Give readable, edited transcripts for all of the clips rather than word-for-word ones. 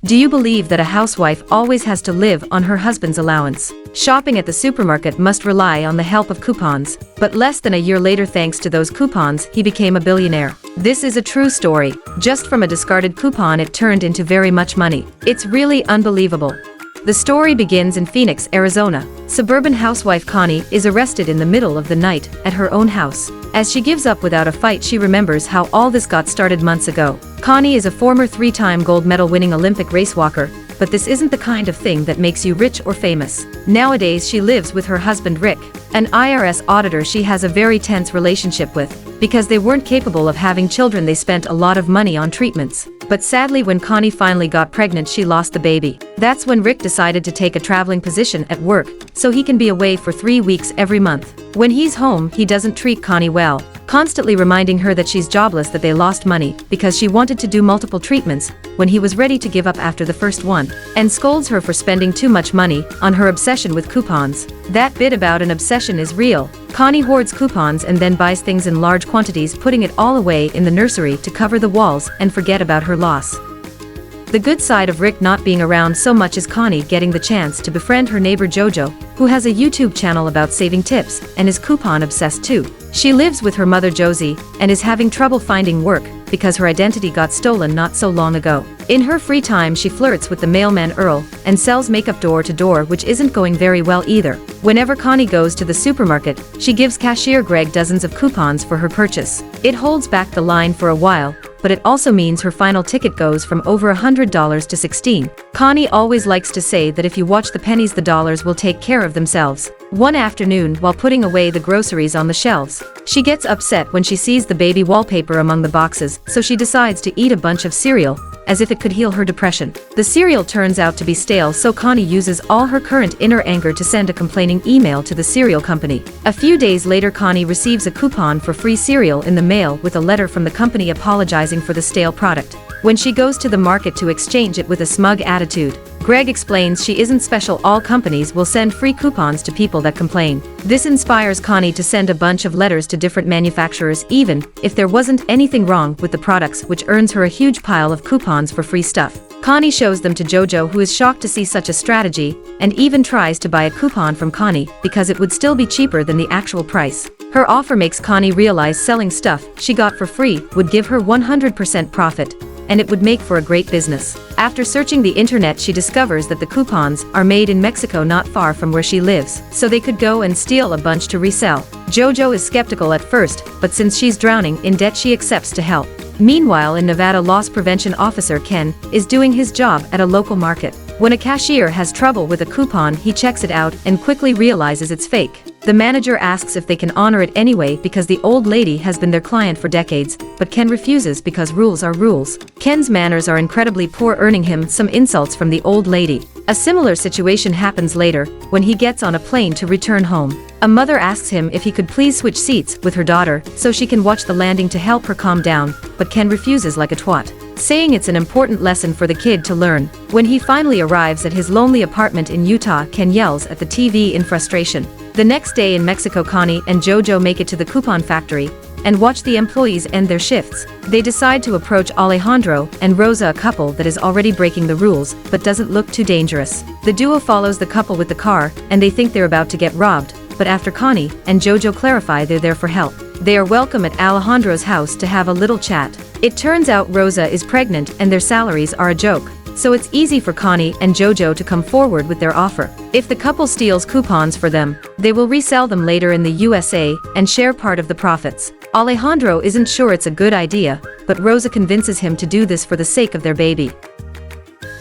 Do you believe that a housewife always has to live on her husband's allowance? Shopping at the supermarket must rely on the help of coupons, but less than a year later, thanks to those coupons, he became a billionaire. This is a true story. Just from a discarded coupon, it turned into very much money. It's really unbelievable. The story begins in Phoenix, Arizona. Suburban housewife Connie is arrested in the middle of the night at her own house. As she gives up without a fight, she remembers how all this got started months ago. Connie is a former 3-time gold medal winning Olympic racewalker, but this isn't the kind of thing that makes you rich or famous. Nowadays she lives with her husband Rick, an IRS auditor she has a very tense relationship with. Because they weren't capable of having children, they spent a lot of money on treatments. But sadly, when Connie finally got pregnant, she lost the baby. That's when Rick decided to take a traveling position at work, so he can be away for 3 weeks every month. When he's home, he doesn't treat Connie well, constantly reminding her that she's jobless, that they lost money because she wanted to do multiple treatments when he was ready to give up after the first one, and scolds her for spending too much money on her obsession with coupons. That bit about an obsession is real. Connie hoards coupons and then buys things in large quantities, putting it all away in the nursery to cover the walls and forget about her loss. The good side of Rick not being around so much is Connie getting the chance to befriend her neighbor Jojo, who has a YouTube channel about saving tips and is coupon obsessed too. She lives with her mother Josie and is having trouble finding work because her identity got stolen not so long ago. In her free time, she flirts with the mailman Earl and sells makeup door to door, which isn't going very well either. Whenever Connie goes to the supermarket, she gives cashier Greg dozens of coupons for her purchase. It holds back the line for a while, but it also means her final ticket goes from over $100 to $16. Connie always likes to say that if you watch the pennies, the dollars will take care of themselves. One afternoon, while putting away the groceries on the shelves, she gets upset when she sees the baby wallpaper among the boxes, so she decides to eat a bunch of cereal, as if it could heal her depression. The cereal turns out to be stale, so Connie uses all her current inner anger to send a complaining email to the cereal company. A few days later, Connie receives a coupon for free cereal in the mail with a letter from the company apologizing for the stale product. When she goes to the market to exchange it with a smug attitude, Greg explains she isn't special. All companies will send free coupons to people that complain. This inspires Connie to send a bunch of letters to different manufacturers, even if there wasn't anything wrong with the products, which earns her a huge pile of coupons for free stuff. Connie shows them to Jojo, who is shocked to see such a strategy, and even tries to buy a coupon from Connie because it would still be cheaper than the actual price. Her offer makes Connie realize selling stuff she got for free would give her 100% profit, and it would make for a great business. After searching the internet, she discovers that the coupons are made in Mexico, not far from where she lives, so they could go and steal a bunch to resell. Jojo is skeptical at first, but since she's drowning in debt, she accepts to help. Meanwhile, in Nevada, loss prevention officer Ken is doing his job at a local market. When a cashier has trouble with a coupon, he checks it out and quickly realizes it's fake. The manager asks if they can honor it anyway because the old lady has been their client for decades, but Ken refuses because rules are rules. Ken's manners are incredibly poor, earning him some insults from the old lady. A similar situation happens later when he gets on a plane to return home. A mother asks him if he could please switch seats with her daughter so she can watch the landing to help her calm down, but Ken refuses like a twat, saying it's an important lesson for the kid to learn. When he finally arrives at his lonely apartment in Utah, Ken yells at the TV in frustration. The next day in Mexico, Connie and Jojo make it to the coupon factory and watch the employees end their shifts. They decide to approach Alejandro and Rosa, a couple that is already breaking the rules but doesn't look too dangerous. The duo follows the couple with the car and they think they're about to get robbed, but after Connie and Jojo clarify they're there for help, they are welcome at Alejandro's house to have a little chat. It turns out Rosa is pregnant and their salaries are a joke, so it's easy for Connie and Jojo to come forward with their offer. If the couple steals coupons for them, they will resell them later in the USA and share part of the profits. Alejandro isn't sure it's a good idea, but Rosa convinces him to do this for the sake of their baby.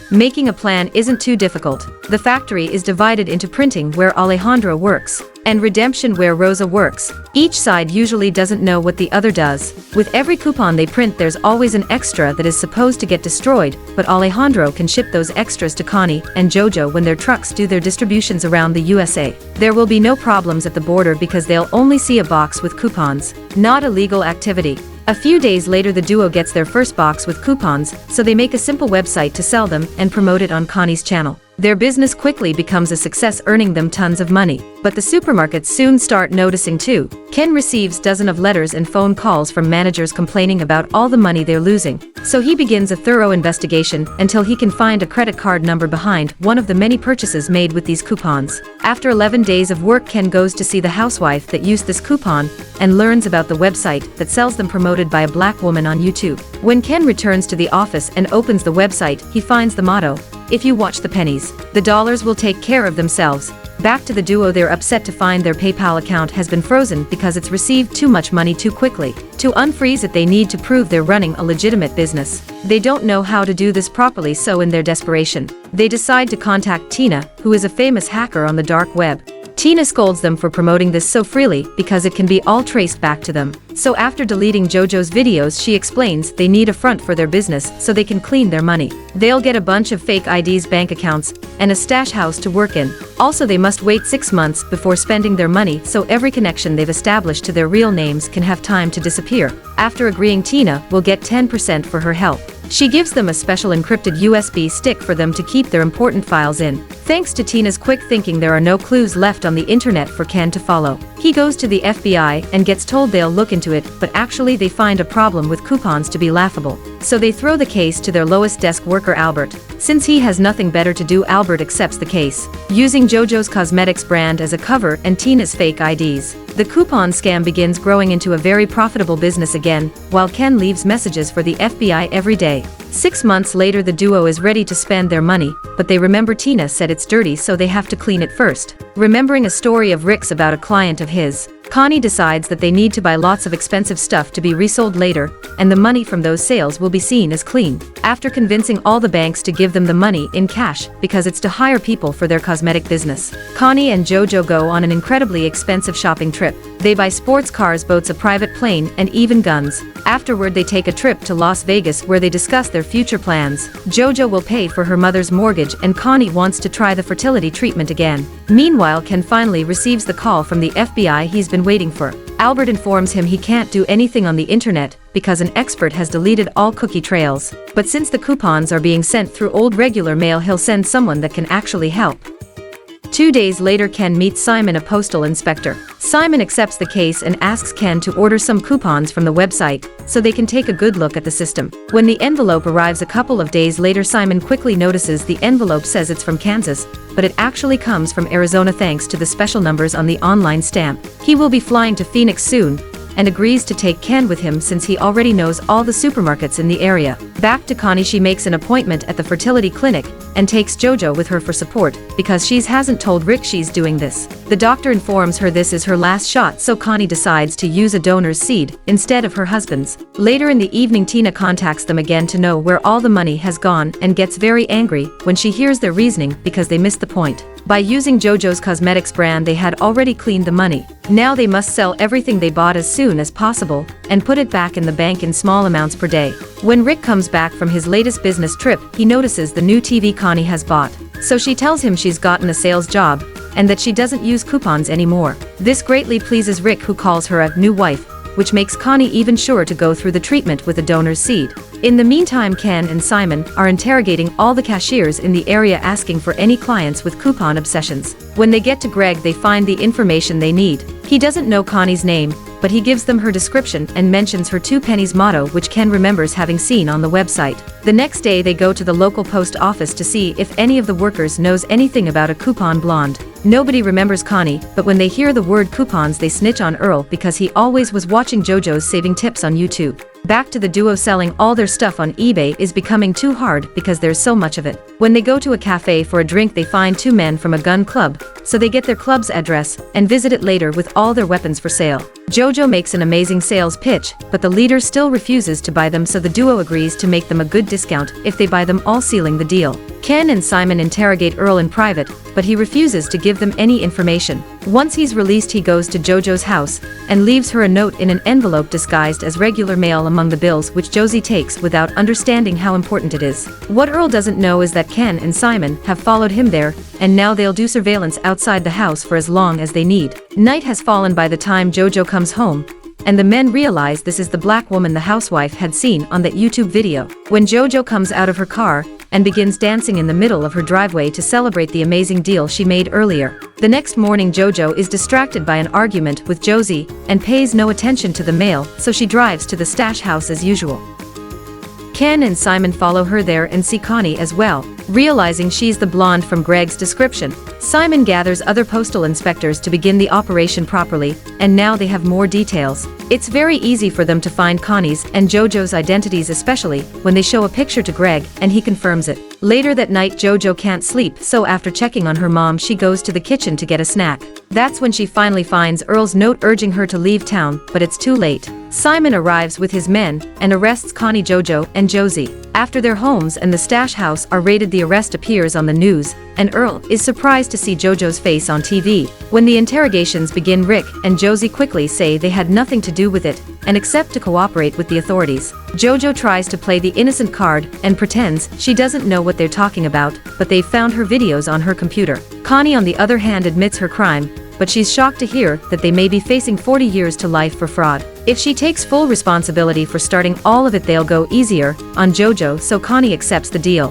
Making a plan isn't too difficult. The factory is divided into printing, where Alejandro works, and redemption, where Rosa works. Each side usually doesn't know what the other does. With every coupon they print, there's always an extra that is supposed to get destroyed, but Alejandro can ship those extras to Connie and Jojo when their trucks do their distributions around the USA. There will be no problems at the border because they'll only see a box with coupons, not a legal activity. A few days later, the duo gets their first box with coupons, so they make a simple website to sell them and promote it on Connie's channel. Their business quickly becomes a success, earning them tons of money. But the supermarkets soon start noticing too. Ken receives dozens of letters and phone calls from managers complaining about all the money they're losing. So he begins a thorough investigation until he can find a credit card number behind one of the many purchases made with these coupons. After 11 days of work, Ken goes to see the housewife that used this coupon and learns about the website that sells them, promoted by a black woman on YouTube. When Ken returns to the office and opens the website, he finds the motto, "If you watch the pennies, the dollars will take care of themselves." Back to the duo, they're upset to find their PayPal account has been frozen because it's received too much money too quickly. To unfreeze it, they need to prove they're running a legitimate business. They don't know how to do this properly, so in their desperation, they decide to contact Tina, who is a famous hacker on the dark web. Tina scolds them for promoting this so freely because it can be all traced back to them. So after deleting JoJo's videos, she explains they need a front for their business so they can clean their money. They'll get a bunch of fake IDs, bank accounts, and a stash house to work in. Also, they must wait 6 months before spending their money so every connection they've established to their real names can have time to disappear. After agreeing, Tina will get 10% for her help. She gives them a special encrypted USB stick for them to keep their important files in. Thanks to Tina's quick thinking, there are no clues left on the internet for Ken to follow. He goes to the FBI and gets told they'll look into it, but actually they find a problem with coupons to be laughable. So they throw the case to their lowest desk worker, Albert. Since he has nothing better to do, Albert accepts the case, using JoJo's Cosmetics brand as a cover and Tina's fake IDs. The coupon scam begins growing into a very profitable business again, while Ken leaves messages for the FBI every day. 6 months later, the duo is ready to spend their money, but they remember Tina said it's dirty, so they have to clean it first. Remembering a story of Rick's about a client of his, Connie decides that they need to buy lots of expensive stuff to be resold later, and the money from those sales will be seen as clean. After convincing all the banks to give them the money in cash because it's to hire people for their cosmetic business, Connie and JoJo go on an incredibly expensive shopping trip. They buy sports cars, boats, a private plane, and even guns. Afterward, they take a trip to Las Vegas where they discuss their future plans. JoJo will pay for her mother's mortgage and Connie wants to try the fertility treatment again. Meanwhile, Ken finally receives the call from the FBI he's been waiting for. Albert informs him he can't do anything on the internet because an expert has deleted all cookie trails. But since the coupons are being sent through old regular mail, he'll send someone that can actually help. 2 days later, Ken meets Simon, a postal inspector. Simon accepts the case and asks Ken to order some coupons from the website so they can take a good look at the system. When the envelope arrives a couple of days later, Simon quickly notices the envelope says it's from Kansas, but it actually comes from Arizona thanks to the special numbers on the online stamp. He will be flying to Phoenix soon and agrees to take Ken with him since he already knows all the supermarkets in the area. Back to Connie, she makes an appointment at the fertility clinic and takes JoJo with her for support because she hasn't told Rick she's doing this. The doctor informs her this is her last shot, so Connie decides to use a donor's seed instead of her husband's. Later in the evening, Tina contacts them again to know where all the money has gone and gets very angry when she hears their reasoning because they missed the point. By using JoJo's Cosmetics brand, they had already cleaned the money. Now they must sell everything they bought as soon as possible and put it back in the bank in small amounts per day. When Rick comes back from his latest business trip, he notices the new TV Connie has bought. So she tells him she's gotten a sales job and that she doesn't use coupons anymore. This greatly pleases Rick, who calls her a new wife, which makes Connie even sure to go through the treatment with a donor's seed. In the meantime, Ken and Simon are interrogating all the cashiers in the area, asking for any clients with coupon obsessions. When they get to Greg, they find the information they need. He doesn't know Connie's name, but he gives them her description and mentions her 2 pennies motto, which Ken remembers having seen on the website. The next day, they go to the local post office to see if any of the workers knows anything about a coupon blonde. Nobody remembers Connie, but when they hear the word coupons, they snitch on Earl because he always was watching JoJo's saving tips on YouTube. Back to the duo, selling all their stuff on eBay is becoming too hard because there's so much of it. When they go to a cafe for a drink, they find 2 men from a gun club, so they get their club's address and visit it later with all their weapons for sale. JoJo makes an amazing sales pitch, but the leader still refuses to buy them, so the duo agrees to make them a good discount if they buy them all, sealing the deal. Ken and Simon interrogate Earl in private, but he refuses to give them any information. Once he's released, he goes to JoJo's house and leaves her a note in an envelope disguised as regular mail among the bills, which Josie takes without understanding how important it is. What Earl doesn't know is that Ken and Simon have followed him there, and now they'll do surveillance outside the house for as long as they need. Night has fallen by the time JoJo comes home, and the men realize this is the black woman the housewife had seen on that YouTube video. When Jojo comes out of her car and begins dancing in the middle of her driveway to celebrate the amazing deal she made earlier. The next morning Jojo is distracted by an argument with Josie and pays no attention to the mail, so she drives to the stash house as usual. Ken and Simon follow her there and see Connie as well. Realizing she's the blonde from Greg's description, Simon gathers other postal inspectors to begin the operation properly, and now they have more details. It's very easy for them to find Connie's and Jojo's identities, especially when they show a picture to Greg and he confirms it. Later that night Jojo can't sleep, so after checking on her mom she goes to the kitchen to get a snack. That's when she finally finds Earl's note urging her to leave town, but it's too late. Simon arrives with his men and arrests Connie, Jojo, and Josie. After their homes and the stash house are raided, the arrest appears on the news, and Earl is surprised to see Jojo's face on TV. When the interrogations begin, Rick and Josie quickly say they had nothing to do with it and accept to cooperate with the authorities. Jojo tries to play the innocent card and pretends she doesn't know what they're talking about, but they've found her videos on her computer. Connie, on the other hand, admits her crime, but she's shocked to hear that they may be facing 40 years to life for fraud. If she takes full responsibility for starting all of it, they'll go easier on Jojo, so Connie accepts the deal.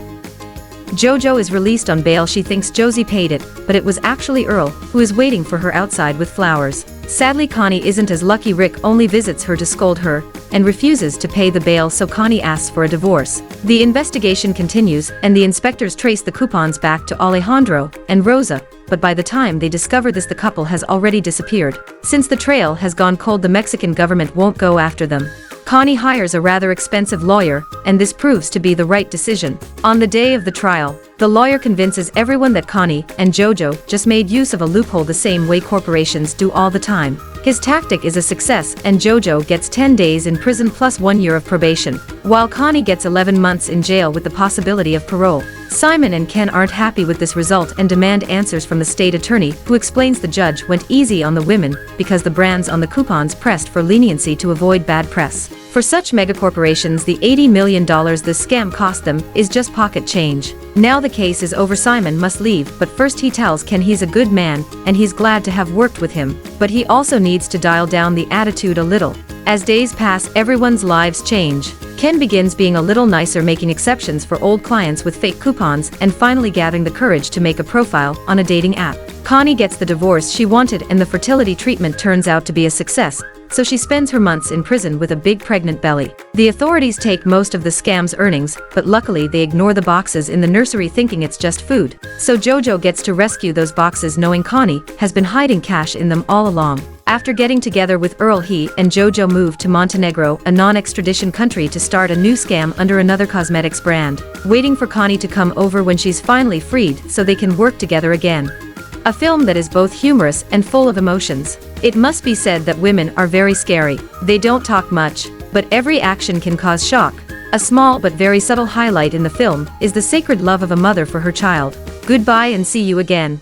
Jojo is released on bail. She thinks Josie paid it, but it was actually Earl, who is waiting for her outside with flowers. Sadly, Connie isn't as lucky. Rick only visits her to scold her and refuses to pay the bail, so Connie asks for a divorce. The investigation continues, and the inspectors trace the coupons back to Alejandro and Rosa, but by the time they discover this, the couple has already disappeared. Since the trail has gone cold, the Mexican government won't go after them. Connie hires a rather expensive lawyer, and this proves to be the right decision. On the day of the trial, the lawyer convinces everyone that Connie and Jojo just made use of a loophole the same way corporations do all the time. His tactic is a success, and Jojo gets 10 days in prison plus 1 year of probation, while Connie gets 11 months in jail with the possibility of parole. Simon and Ken aren't happy with this result and demand answers from the state attorney, who explains the judge went easy on the women because the brands on the coupons pressed for leniency to avoid bad press. For such megacorporations, the $80 million this scam cost them is just pocket change. Now the case is over. Simon must leave, but first he tells Ken he's a good man and he's glad to have worked with him, but he also needs to dial down the attitude a little. As days pass, everyone's lives change. Ken begins being a little nicer, making exceptions for old clients with fake coupons, and finally gathering the courage to make a profile on a dating app. Connie gets the divorce she wanted, and the fertility treatment turns out to be a success, so she spends her months in prison with a big pregnant belly. The authorities take most of the scam's earnings, but luckily they ignore the boxes in the nursery, thinking it's just food. So Jojo gets to rescue those boxes, knowing Connie has been hiding cash in them all along. After getting together with Earl, he and Jojo move to Montenegro, a non-extradition country, to start a new scam under another cosmetics brand, waiting for Connie to come over when she's finally freed so they can work together again. A film that is both humorous and full of emotions. It must be said that women are very scary. They don't talk much, but every action can cause shock. A small but very subtle highlight in the film is the sacred love of a mother for her child. Goodbye and see you again.